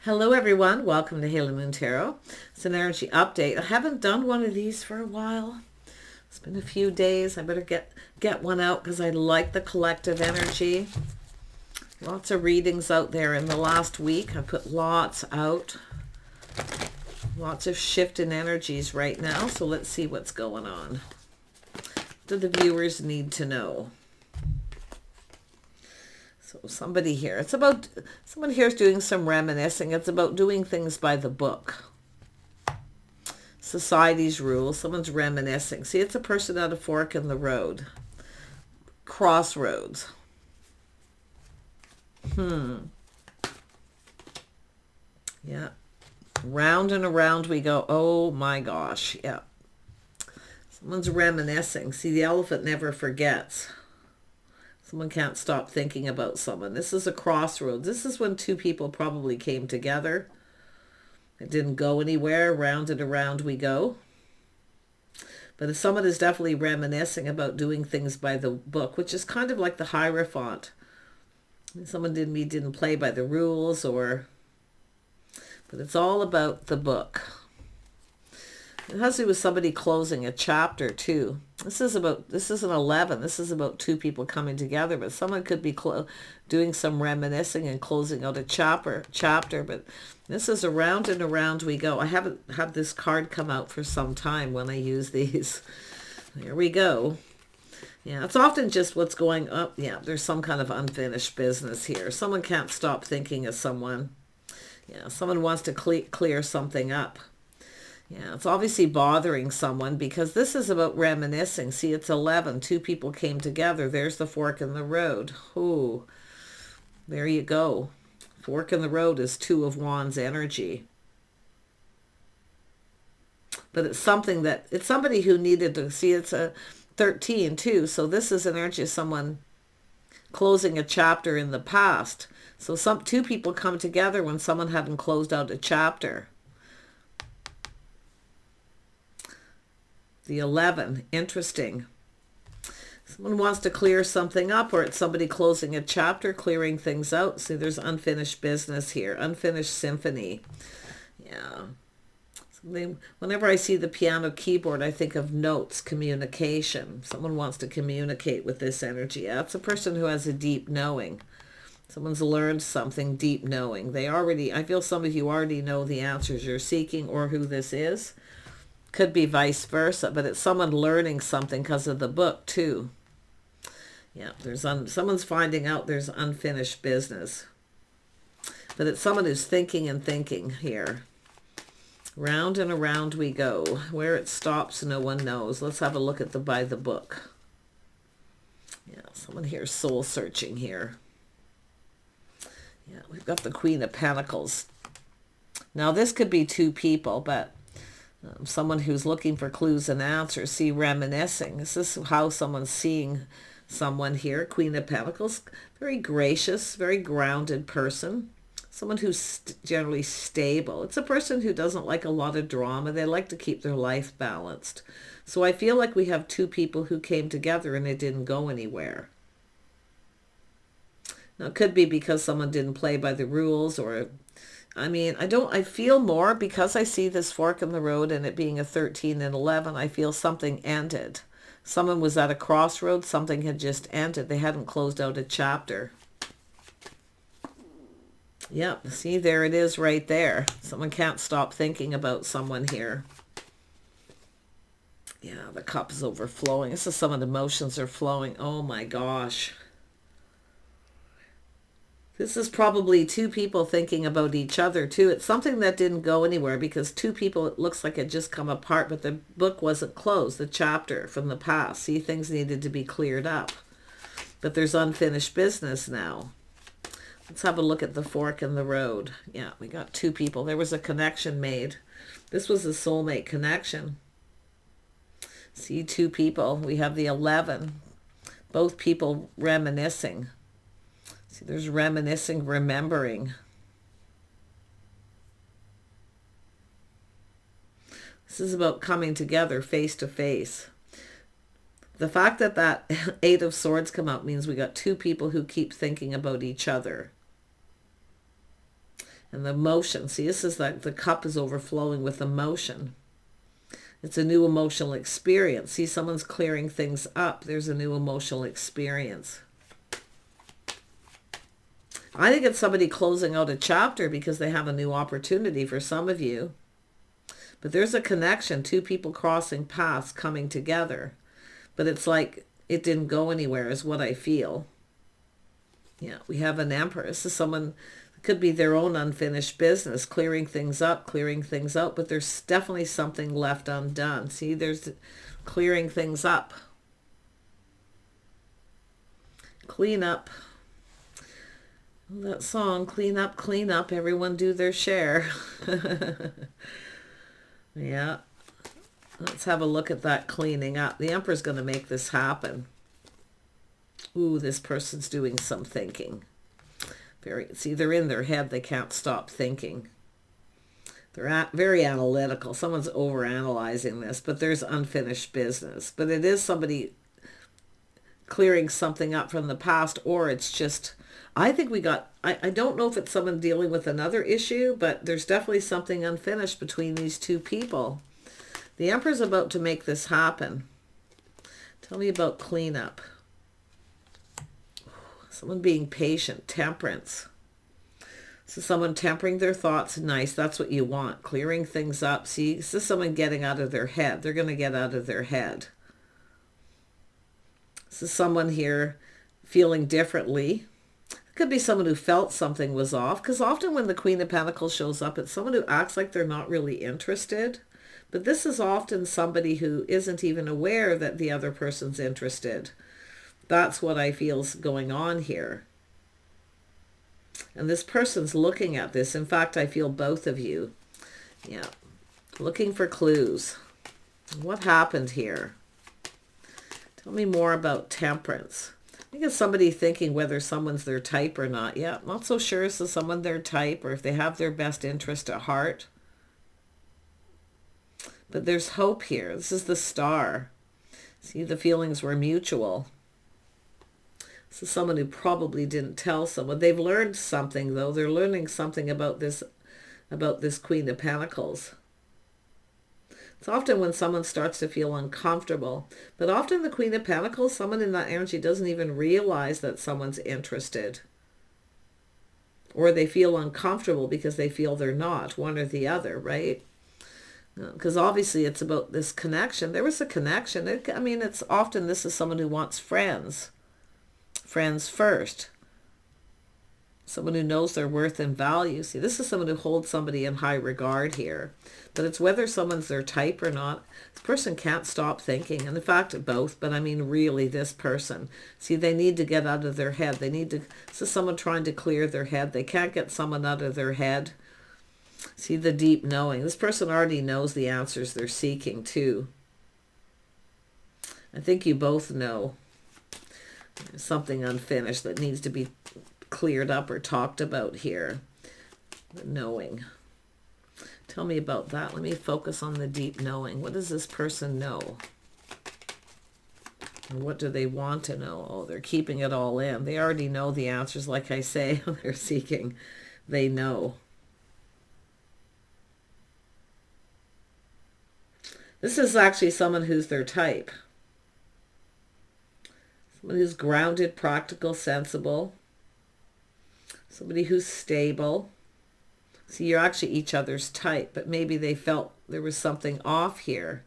Hello everyone, welcome to Halo Moon Tarot. It's an energy update. I haven't done one of these for a while. It's been a few days. I better get one out because I like the collective energy. Lots of readings out there in the last week. I put lots out. Lots of shift in energies right now. So let's see what's going on. What do the viewers need to know? So somebody here, it's about, someone here is doing some reminiscing. It's about doing things by the book. Society's rules. Someone's reminiscing. See, it's a person at a fork in the road. Crossroads. Yeah. Round and around we go. Oh my gosh. Yeah. Someone's reminiscing. See, the elephant never forgets. Someone can't stop thinking about someone. This is a crossroads. This is when two people probably came together. It didn't go anywhere. Round and around we go. But if someone is definitely reminiscing about doing things by the book, which is kind of like the Hierophant. Someone didn't play by the rules, but it's all about the book. It has to do with somebody closing a chapter too. This is an 11. This is about two people coming together, but someone could be doing some reminiscing and closing out a chapter. But this is around and around we go. I haven't had this card come out for some time when I use these. Here we go. Yeah, it's often just what's going up. Yeah, there's some kind of unfinished business here. Someone can't stop thinking of someone. Yeah, someone wants to clear something up. Yeah, it's obviously bothering someone because this is about reminiscing. See, it's 11. Two people came together. There's the fork in the road. Ooh, there you go. Fork in the road is Two of Wands energy. But it's somebody who needed to see. It's a 13 too. So this is energy of someone closing a chapter in the past. So two people come together when someone hadn't closed out a chapter. The 11, interesting. Someone wants to clear something up, or it's somebody closing a chapter, clearing things out. See, there's unfinished business here, unfinished symphony. Yeah. Whenever I see the piano keyboard, I think of notes, communication. Someone wants to communicate with this energy. Yeah, it's a person who has a deep knowing. Someone's learned something, deep knowing. I feel some of you already know the answers you're seeking or who this is. Could be vice versa, but it's someone learning something because of the book too. Yeah, someone's finding out there's unfinished business. But it's someone who's thinking and thinking here. Round and around we go. Where it stops, no one knows. Let's have a look at by the book. Yeah, someone here soul searching here. Yeah, we've got the Queen of Pentacles. Now this could be two people, but someone who's looking for clues and answers. See, reminiscing. This is how someone's seeing someone here. Queen of Pentacles. Very gracious, very grounded person. Someone who's generally stable. It's a person who doesn't like a lot of drama. They like to keep their life balanced. So I feel like we have two people who came together and it didn't go anywhere. Now, it could be because someone didn't play by the rules, or I feel more because I see this fork in the road and it being a 13 and 11, I feel something ended. Someone was at a crossroads, something had just ended. They hadn't closed out a chapter. Yep, see, there it is right there. Someone can't stop thinking about someone here. Yeah, the cup is overflowing. This is someone emotions are flowing. Oh my gosh. This is probably two people thinking about each other too. It's something that didn't go anywhere because two people, it looks like it just come apart, but the book wasn't closed, the chapter from the past. See, things needed to be cleared up. But there's unfinished business now. Let's have a look at the fork in the road. Yeah, we got two people. There was a connection made. This was a soulmate connection. See, two people. We have the 11. Both people reminiscing. See, there's reminiscing, remembering. This is about coming together face to face. The fact that 8 of Swords come out means we got two people who keep thinking about each other. And the emotion, see, this is like the cup is overflowing with emotion. It's a new emotional experience. See, someone's clearing things up. There's a new emotional experience. I think it's somebody closing out a chapter because they have a new opportunity for some of you. But there's a connection, two people crossing paths, coming together. But it's like it didn't go anywhere is what I feel. Yeah, we have an Empress. This is someone, it could be their own unfinished business, clearing things up, clearing things out, but there's definitely something left undone. See, there's clearing things up. Clean up. That song, clean up, everyone do their share. Yeah. Let's have a look at that cleaning up. The Emperor's going to make this happen. Ooh, this person's doing some thinking. See, they're in their head. They can't stop thinking. They're very analytical. Someone's overanalyzing this, but there's unfinished business. But it is somebody clearing something up from the past, or it's just, I think I don't know if it's someone dealing with another issue, but there's definitely something unfinished between these two people. The Emperor's about to make this happen. Tell me about cleanup. Someone being patient, temperance. So someone tempering their thoughts, nice, that's what you want, clearing things up. See, this is someone getting out of their head. They're going to get out of their head. This is someone here feeling differently. It could be someone who felt something was off, because often when the Queen of Pentacles shows up, it's someone who acts like they're not really interested. But this is often somebody who isn't even aware that the other person's interested. That's what I feel's going on here. And this person's looking at this. In fact, I feel both of you. Yeah. Looking for clues. What happened here? Tell me more about temperance. I think it's somebody thinking whether someone's their type or not. Yeah, not so sure if it's someone their type or if they have their best interest at heart. But there's hope here. This is the Star. See, the feelings were mutual. This is someone who probably didn't tell someone. They've learned something, though. They're learning something about this Queen of Pentacles. It's often when someone starts to feel uncomfortable. But often the Queen of Pentacles, someone in that energy doesn't even realize that someone's interested. Or they feel uncomfortable because they feel they're not, one or the other, right? Because obviously it's about this connection. There was a connection. It's often this is someone who wants friends. Friends first. Someone who knows their worth and value. See, this is someone who holds somebody in high regard here. But it's whether someone's their type or not. This person can't stop thinking. And in fact, both. But I mean, really, this person. See, they need to get out of their head. This is someone trying to clear their head. They can't get someone out of their head. See, the deep knowing. This person already knows the answers they're seeking, too. I think you both know there's something unfinished that needs to be cleared up or talked about here. The knowing. Tell me about that. Let me focus on the deep knowing. What does this person know? And what do they want to know? Oh, they're keeping it all in. They already know the answers, like I say, they're seeking. They know. This is actually someone who's their type. Someone who's grounded, practical, sensible. Somebody who's stable. See, you're actually each other's type, but maybe they felt there was something off here.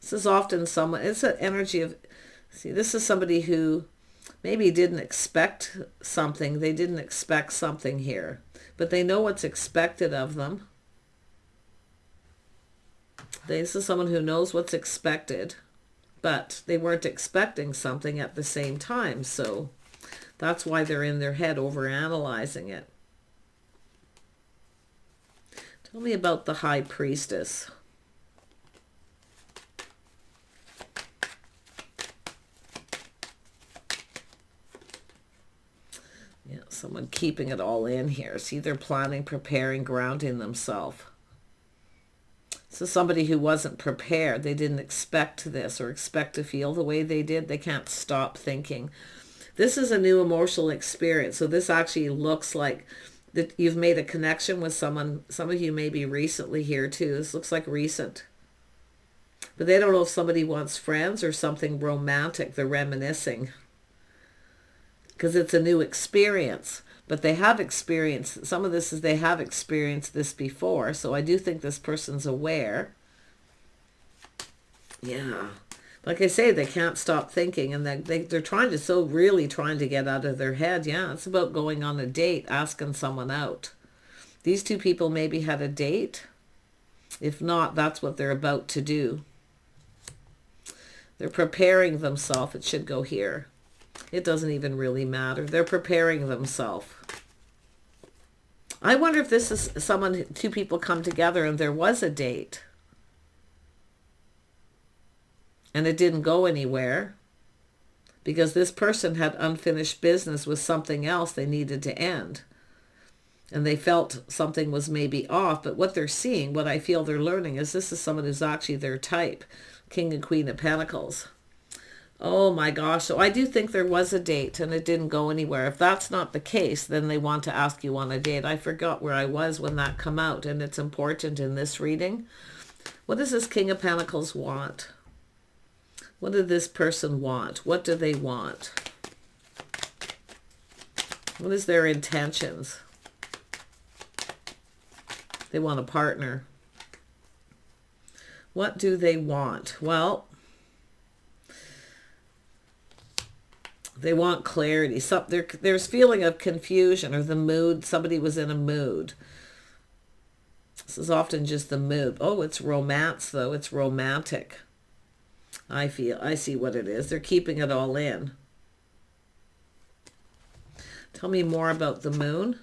This is often someone, it's an energy of, see, this is somebody who maybe didn't expect something. They didn't expect something here, but they know what's expected of them. This is someone who knows what's expected, but they weren't expecting something at the same time. So that's why they're in their head overanalyzing it. Tell me about the High Priestess. Yeah, someone keeping it all in here. See, they're planning, preparing, grounding themselves. So somebody who wasn't prepared, they didn't expect this or expect to feel the way they did. They can't stop thinking. This is a new emotional experience. So this actually looks like that you've made a connection with someone. Some of you may be recently here too. This looks like recent. But they don't know if somebody wants friends or something romantic. They're reminiscing. Because it's a new experience. But they have experienced, some of this is they have experienced this before. So I do think this person's aware. Yeah. Like I say, they can't stop thinking, and they're trying to, really trying to get out of their head. Yeah, it's about going on a date, asking someone out. These two people maybe had a date. If not, that's what they're about to do. They're preparing themselves. It should go here. It doesn't even really matter. They're preparing themselves. I wonder if this is someone, two people come together and there was a date. And it didn't go anywhere because this person had unfinished business with something else they needed to end. And they felt something was maybe off. But what they're seeing, what I feel they're learning, is this is someone who's actually their type. King and Queen of Pentacles. Oh my gosh. So I do think there was a date and it didn't go anywhere. If that's not the case, then they want to ask you on a date. I forgot where I was when that come out. And it's important in this reading. What does this King of Pentacles want? What did this person want? What do they want? What is their intentions? They want a partner. What do they want? Well, they want clarity. There's feeling of confusion or the mood. Somebody was in a mood. This is often just the mood. Oh, it's romance though. It's romantic. I see what it is. They're keeping it all in. Tell me more about the moon.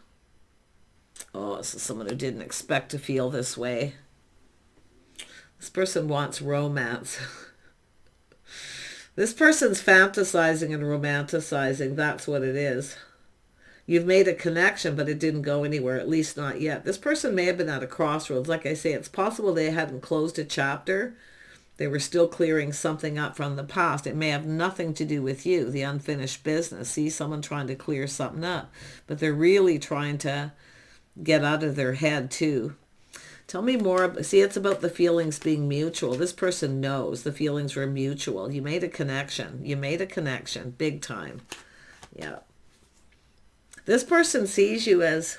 Oh, this is someone who didn't expect to feel this way. This person wants romance. This person's fantasizing and romanticizing. That's what it is. You've made a connection, but it didn't go anywhere, at least not yet. This person may have been at a crossroads. Like I say, it's possible they hadn't closed a chapter. They were still clearing something up from the past. It may have nothing to do with you, the unfinished business. See, someone trying to clear something up. But they're really trying to get out of their head too. Tell me more. See, it's about the feelings being mutual. This person knows the feelings were mutual. You made a connection. You made a connection. Big time. Yeah. This person sees you as...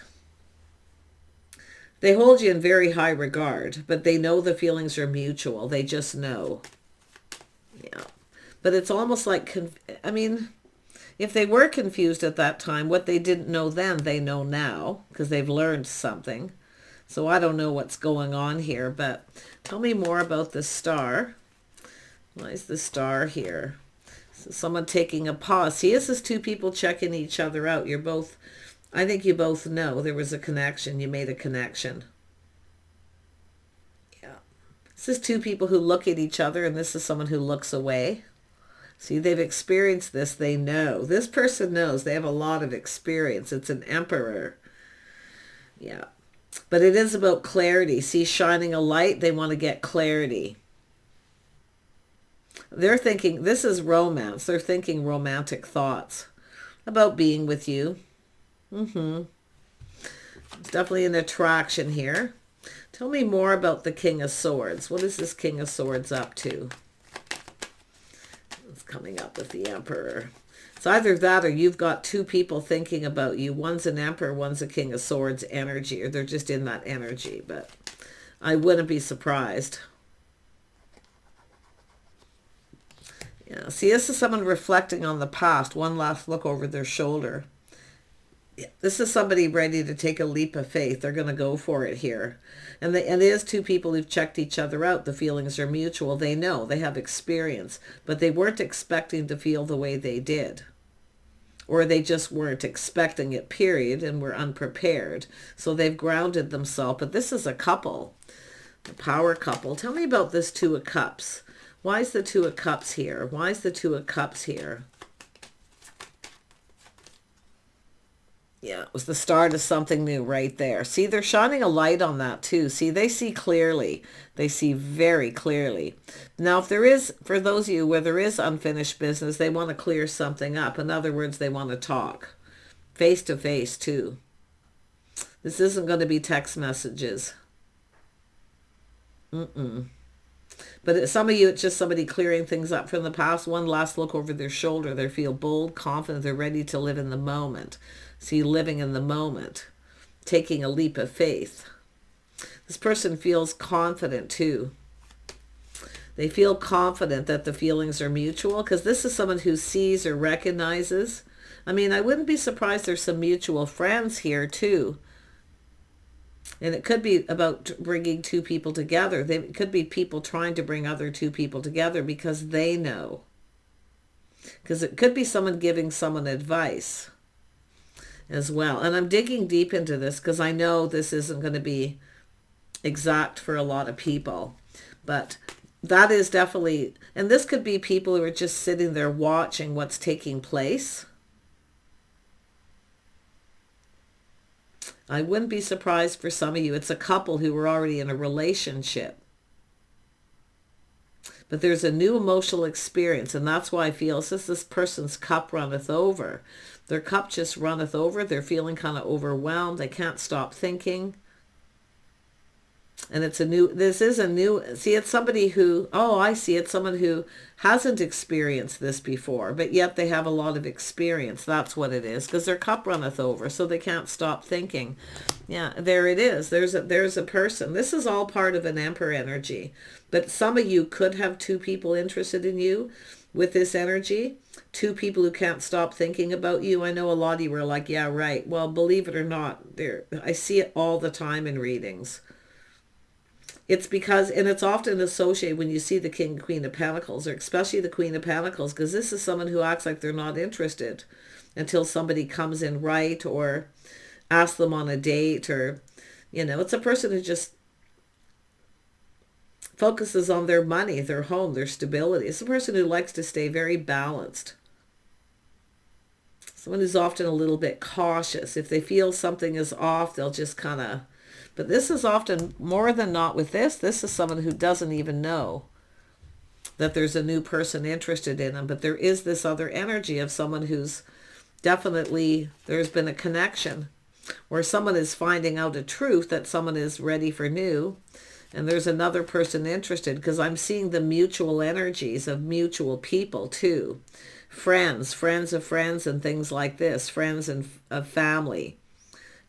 They hold you in very high regard, but they know the feelings are mutual. They just know. Yeah. But it's almost like, I mean, if they were confused at that time, what they didn't know then, they know now, because they've learned something. So I don't know what's going on here, but tell me more about the star. Why is the star here? So someone taking a pause. See, this is two people checking each other out. You're both... I think you both know there was a connection. You made a connection. Yeah. This is two people who look at each other, and this is someone who looks away. See, they've experienced this. They know. This person knows. They have a lot of experience. It's an emperor. Yeah. But it is about clarity. See, shining a light. They want to get clarity. They're thinking, this is romance. They're thinking romantic thoughts about being with you. It's definitely an attraction here. Tell me more about the King of Swords. What is this King of Swords up to? It's coming up with the Emperor. It's either that or you've got two people thinking about you. One's an Emperor, one's a King of Swords energy, or they're just in that energy, but I wouldn't be surprised. Yeah, see, this is someone reflecting on the past. One last look over their shoulder. This is somebody ready to take a leap of faith. They're going to go for it here. And it is two people who've checked each other out. The feelings are mutual. They know. They have experience. But they weren't expecting to feel the way they did. Or they just weren't expecting it, period, and were unprepared. So they've grounded themselves. But this is a couple. A power couple. Tell me about this Two of Cups. Why is the Two of Cups here? Why is the Two of Cups here? Yeah, it was the start of something new right there. See, they're shining a light on that too. See, they see clearly. They see very clearly. Now, if there is, for those of you where there is unfinished business, they want to clear something up. In other words, they want to talk. Face to face too. This isn't going to be text messages. But some of you, it's just somebody clearing things up from the past. One last look over their shoulder. They feel bold, confident. They're ready to live in the moment. See, living in the moment. Taking a leap of faith. This person feels confident too. They feel confident that the feelings are mutual, because this is someone who sees or recognizes. I mean, I wouldn't be surprised there's some mutual friends here too. And it could be about bringing two people together. It could be people trying to bring other two people together because they know. Because it could be someone giving someone advice as well. And I'm digging deep into this because I know this isn't going to be exact for a lot of people. But that is definitely, and this could be people who are just sitting there watching what's taking place. I wouldn't be surprised for some of you. It's a couple who were already in a relationship. But there's a new emotional experience, and that's why I feel since this person's cup runneth over. Their cup just runneth over. They're feeling kind of overwhelmed. They can't stop thinking. And it's see, it's somebody who, I see, it's someone who hasn't experienced this before, but yet they have a lot of experience. That's what it is, because their cup runneth over, so they can't stop thinking. Yeah, there it is. There's a person. This is all part of an Emperor energy, but some of you could have two people interested in you with this energy, two people who can't stop thinking about you. I know a lot of you were like, yeah, right. Well, believe it or not, I see it all the time in readings. It's because, and it's often associated when you see the King and Queen of Pentacles, or especially the Queen of Pentacles, because this is someone who acts like they're not interested until somebody comes in right or asks them on a date, or, it's a person who just focuses on their money, their home, their stability. It's a person who likes to stay very balanced. Someone who's often a little bit cautious. If they feel something is off, they'll just kind of, but this is often, more than not with this is someone who doesn't even know that there's a new person interested in them. But there is this other energy of someone who's definitely, there's been a connection where someone is finding out a truth that someone is ready for new. And there's another person interested, because I'm seeing the mutual energies of mutual people too. Friends of friends and things like this. Friends and of family.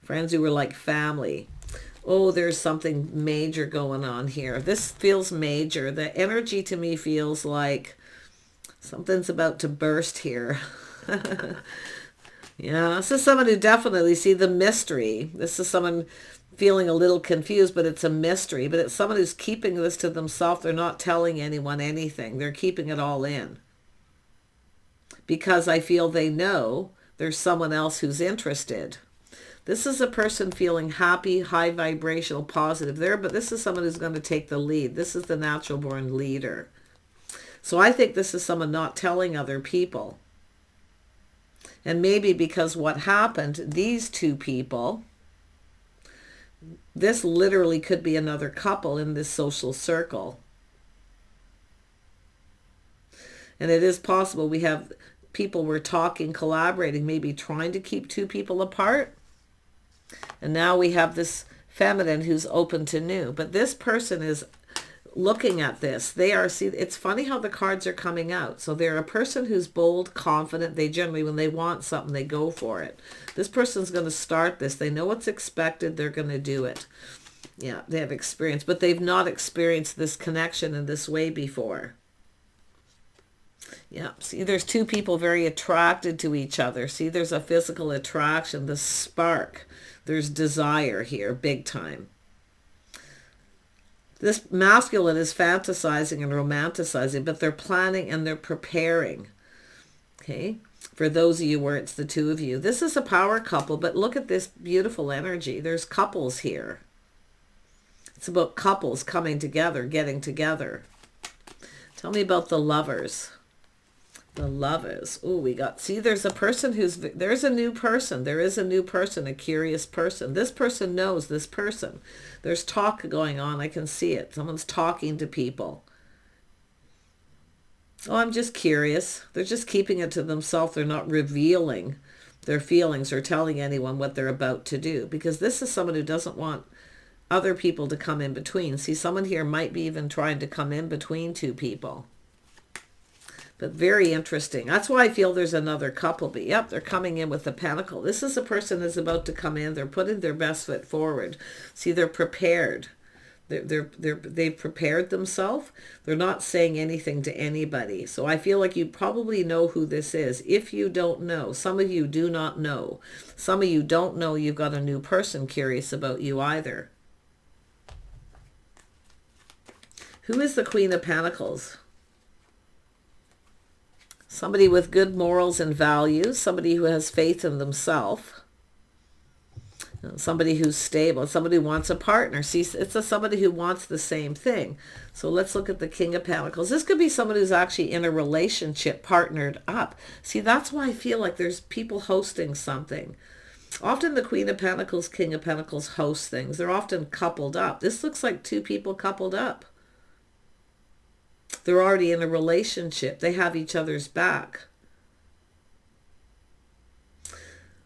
Friends who were like family. Oh, there's something major going on here. This feels major. The energy to me feels like something's about to burst here. Yeah, this is someone who definitely see the mystery. This is someone feeling a little confused, but it's a mystery. But it's someone who's keeping this to themselves. They're not telling anyone anything. They're keeping it all in. Because I feel they know there's someone else who's interested. This is a person feeling happy, high vibrational, positive there, but this is someone who's going to take the lead. This is the natural born leader. So I think this is someone not telling other people. And maybe because what happened, these two people, this literally could be another couple in this social circle. And it is possible we have people we're talking, collaborating, maybe trying to keep two people apart. And now we have this feminine who's open to new. But this person is looking at this. It's funny how the cards are coming out. So they're a person who's bold, confident. They generally, when they want something, they go for it. This person's going to start this. They know what's expected. They're going to do it. Yeah, they have experience. But they've not experienced this connection in this way before. Yeah, see, there's two people very attracted to each other. See, there's a physical attraction, the spark. There's desire here, big time. This masculine is fantasizing and romanticizing, but they're planning and they're preparing. Okay, for those of you where it's the two of you. This is a power couple, but look at this beautiful energy. There's couples here. It's about couples coming together, getting together. Tell me about the lovers. The lovers. Oh, there's a person there's a new person. There is a new person, a curious person. This person knows this person. There's talk going on. I can see it. Someone's talking to people. Oh, I'm just curious. They're just keeping it to themselves. They're not revealing their feelings or telling anyone what they're about to do, because this is someone who doesn't want other people to come in between. See, someone here might be even trying to come in between two people. But very interesting. That's why I feel there's another couple. But yep, they're coming in with the Pentacle. This is a person that's about to come in. They're putting their best foot forward. See, they're prepared. They've prepared themselves. They're not saying anything to anybody. So I feel like you probably know who this is. If you don't know, some of you do not know. Some of you don't know you've got a new person curious about you either. Who is the Queen of Pentacles? Somebody with good morals and values. Somebody who has faith in themselves. Somebody who's stable. Somebody who wants a partner. See, it's somebody who wants the same thing. So let's look at the King of Pentacles. This could be someone who's actually in a relationship, partnered up. See, that's why I feel like there's people hosting something. Often the Queen of Pentacles, King of Pentacles host things. They're often coupled up. This looks like two people coupled up. They're already in a relationship. They have each other's back.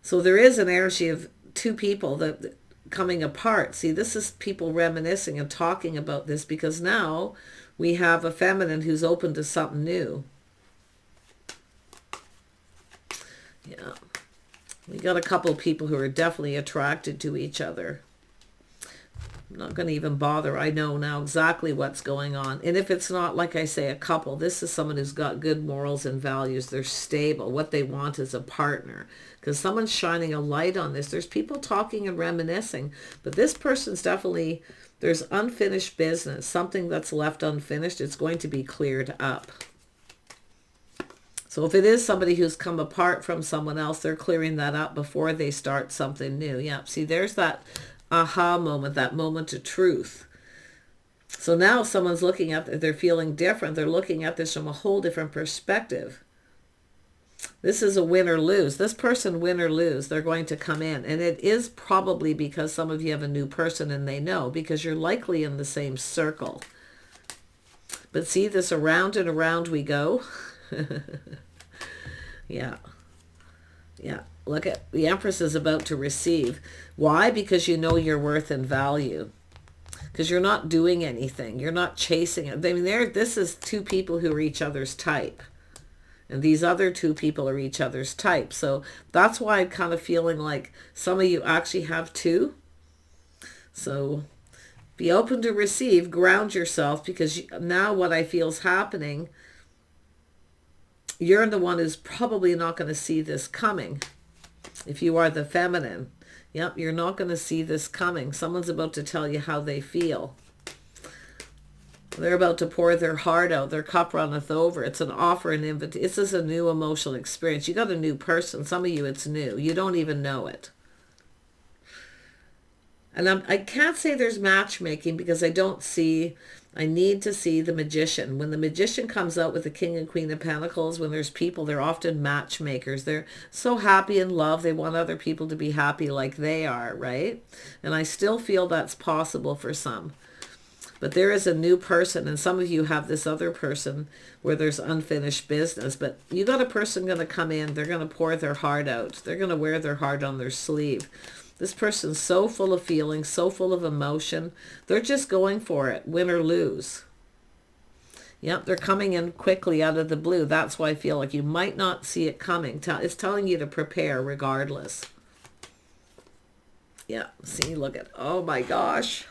So there is an energy of two people that coming apart. See, this is people reminiscing and talking about this, because now we have a feminine who's open to something new. Yeah. We got a couple of people who are definitely attracted to each other. I'm not going to even bother. I know now exactly what's going on. And if it's not, like I say, a couple, this is someone who's got good morals and values. They're stable. What they want is a partner. Because someone's shining a light on this. There's people talking and reminiscing. But this person's definitely, there's unfinished business. Something that's left unfinished. It's going to be cleared up. So if it is somebody who's come apart from someone else, they're clearing that up before they start something new. Yeah, see, there's that aha moment, that moment of truth. So now someone's looking at, they're feeling different. They're looking at this from a whole different perspective. This is a win or lose. This person, win or lose, they're going to come in. And it is probably because some of you have a new person and they know, because you're likely in the same circle. But see, this around and around we go. Yeah. Yeah. Look at the Empress is about to receive. Why? Because you know your worth and value. Because you're not doing anything. You're not chasing it. I mean, this is two people who are each other's type. And these other two people are each other's type. So that's why I'm kind of feeling like some of you actually have two. So be open to receive. Ground yourself, because now what I feel is happening, you're the one who's probably not going to see this coming. If you are the feminine, yep, you're not going to see this coming. Someone's about to tell you how they feel. They're about to pour their heart out. Their cup runneth over. It's an offer, an invitation. This is a new emotional experience. You got a new person. Some of you, it's new. You don't even know it. And I can't say there's matchmaking, because I need to see the Magician. When the Magician comes out with the King and Queen of Pentacles, when there's people, they're often matchmakers. They're so happy in love. They want other people to be happy like they are, right? And I still feel that's possible for some. But there is a new person, and some of you have this other person where there's unfinished business. But you got a person going to come in. They're going to pour their heart out. They're going to wear their heart on their sleeve. This person's so full of feelings, so full of emotion. They're just going for it, win or lose. Yep, they're coming in quickly out of the blue. That's why I feel like you might not see it coming. It's telling you to prepare regardless. Yeah, see, look at, oh my gosh.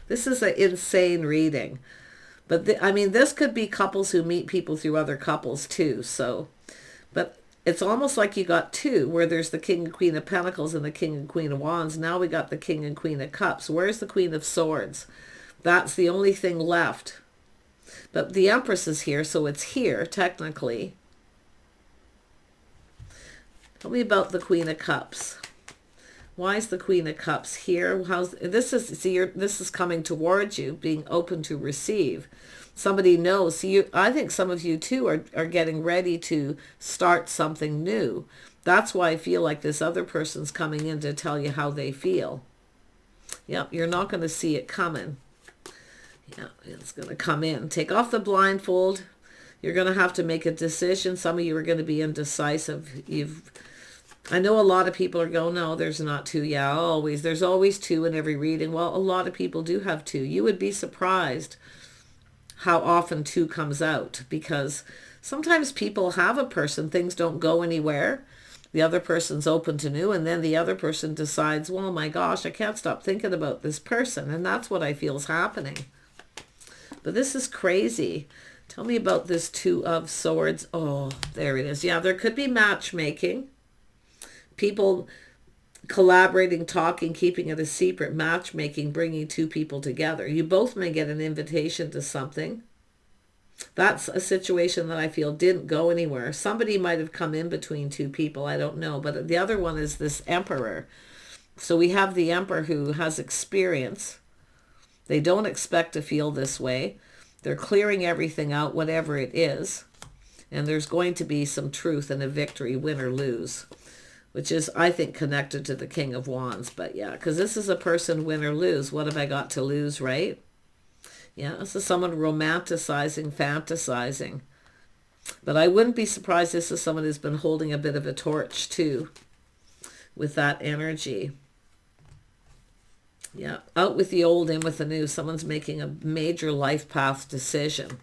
This is an insane reading. But I mean, this could be couples who meet people through other couples too. So, but it's almost like you got two, where there's the King and Queen of Pentacles and the King and Queen of Wands. Now we got the King and Queen of Cups. Where's the Queen of Swords? That's the only thing left. But the Empress is here, so it's here, technically. Tell me about the Queen of Cups. Why is the Queen of Cups here? This is coming towards you, being open to receive. Somebody knows. See, I think some of you too are getting ready to start something new. That's why I feel like this other person's coming in to tell you how they feel. Yep, you're not going to see it coming. Yeah, it's going to come in. Take off the blindfold. You're going to have to make a decision. Some of you are going to be indecisive. I know a lot of people are going, no, there's not two. Yeah, always. There's always two in every reading. Well, a lot of people do have two. You would be surprised how often two comes out, because sometimes people have a person, things don't go anywhere. The other person's open to new, and then the other person decides, well, my gosh, I can't stop thinking about this person. And that's what I feel is happening. But this is crazy. Tell me about this Two of Swords. Oh, there it is. Yeah, there could be matchmaking. People collaborating, talking, keeping it a secret, matchmaking, bringing two people together. You both may get an invitation to something. That's a situation that I feel didn't go anywhere. Somebody might have come in between two people. I don't know. But the other one is this Emperor. So we have the Emperor who has experience. They don't expect to feel this way. They're clearing everything out, whatever it is. And there's going to be some truth and a victory, win or lose, which is, I think, connected to the King of Wands. But yeah, because this is a person, win or lose. What have I got to lose, right? Yeah, this is someone romanticizing, fantasizing. But I wouldn't be surprised this is someone who's been holding a bit of a torch too, with that energy. Yeah, out with the old, in with the new. Someone's making a major life path decision.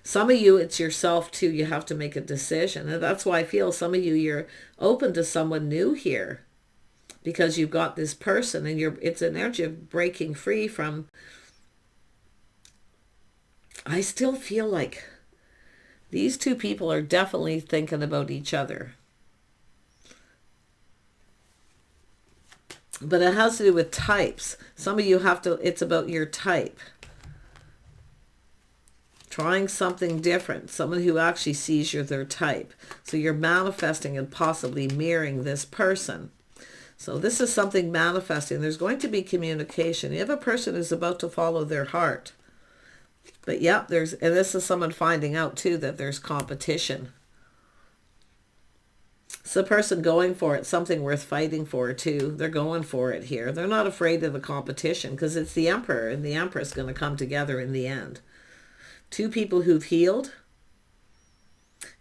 Some of you, it's yourself too. You have to make a decision. And that's why I feel some of you, you're open to someone new here, because you've got this person and it's an energy of breaking free from. I still feel like these two people are definitely thinking about each other. But it has to do with types. Some of you have to, it's about your type. Trying something different. Someone who actually sees you're their type. So you're manifesting and possibly mirroring this person. So this is something manifesting. There's going to be communication. You have a person who's about to follow their heart. But yeah, and this is someone finding out too that there's competition. It's the person going for it, something worth fighting for too. They're going for it here. They're not afraid of the competition because it's the Emperor and the Empress going to come together in the end. Two people who've healed.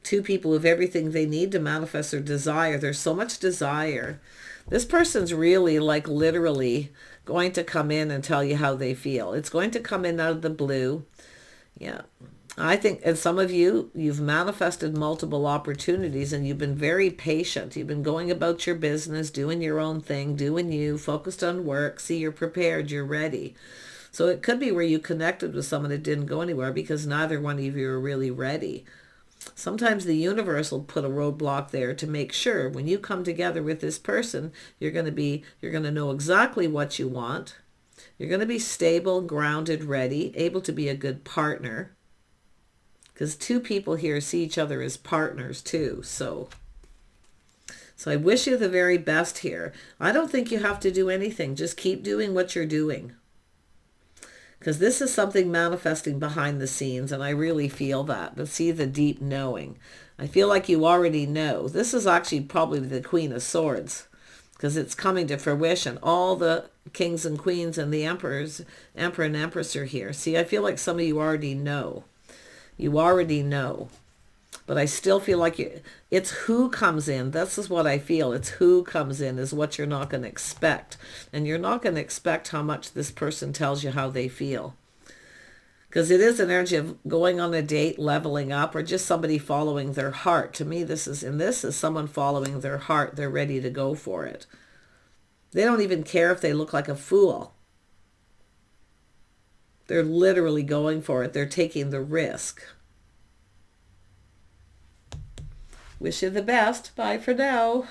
Two people who have everything they need to manifest their desire. There's so much desire. This person's really, like, literally going to come in and tell you how they feel. It's going to come in out of the blue. Yeah. I think, and some of you, you've manifested multiple opportunities and you've been very patient. You've been going about your business, doing your own thing, doing you, focused on work. See, you're prepared, you're ready. So it could be where you connected with someone that didn't go anywhere because neither one of you are really ready. Sometimes the universe will put a roadblock there to make sure when you come together with this person, you're going to know exactly what you want. You're going to be stable, grounded, ready, able to be a good partner. Because two people here see each other as partners too. So I wish you the very best here. I don't think you have to do anything. Just keep doing what you're doing. Because this is something manifesting behind the scenes, and I really feel that. But see the deep knowing. I feel like you already know. This is actually probably the Queen of Swords, because it's coming to fruition. All the kings and queens and the Emperor and Empress are here. See, I feel like some of you already know. You already know. But I still feel like it's who comes in. This is what I feel. It's who comes in is what you're not going to expect. And you're not going to expect how much this person tells you how they feel. Because it is an energy of going on a date, leveling up, or just somebody following their heart. To me, this is someone following their heart. They're ready to go for it. They don't even care if they look like a fool. They're literally going for it. They're taking the risk. Wish you the best. Bye for now.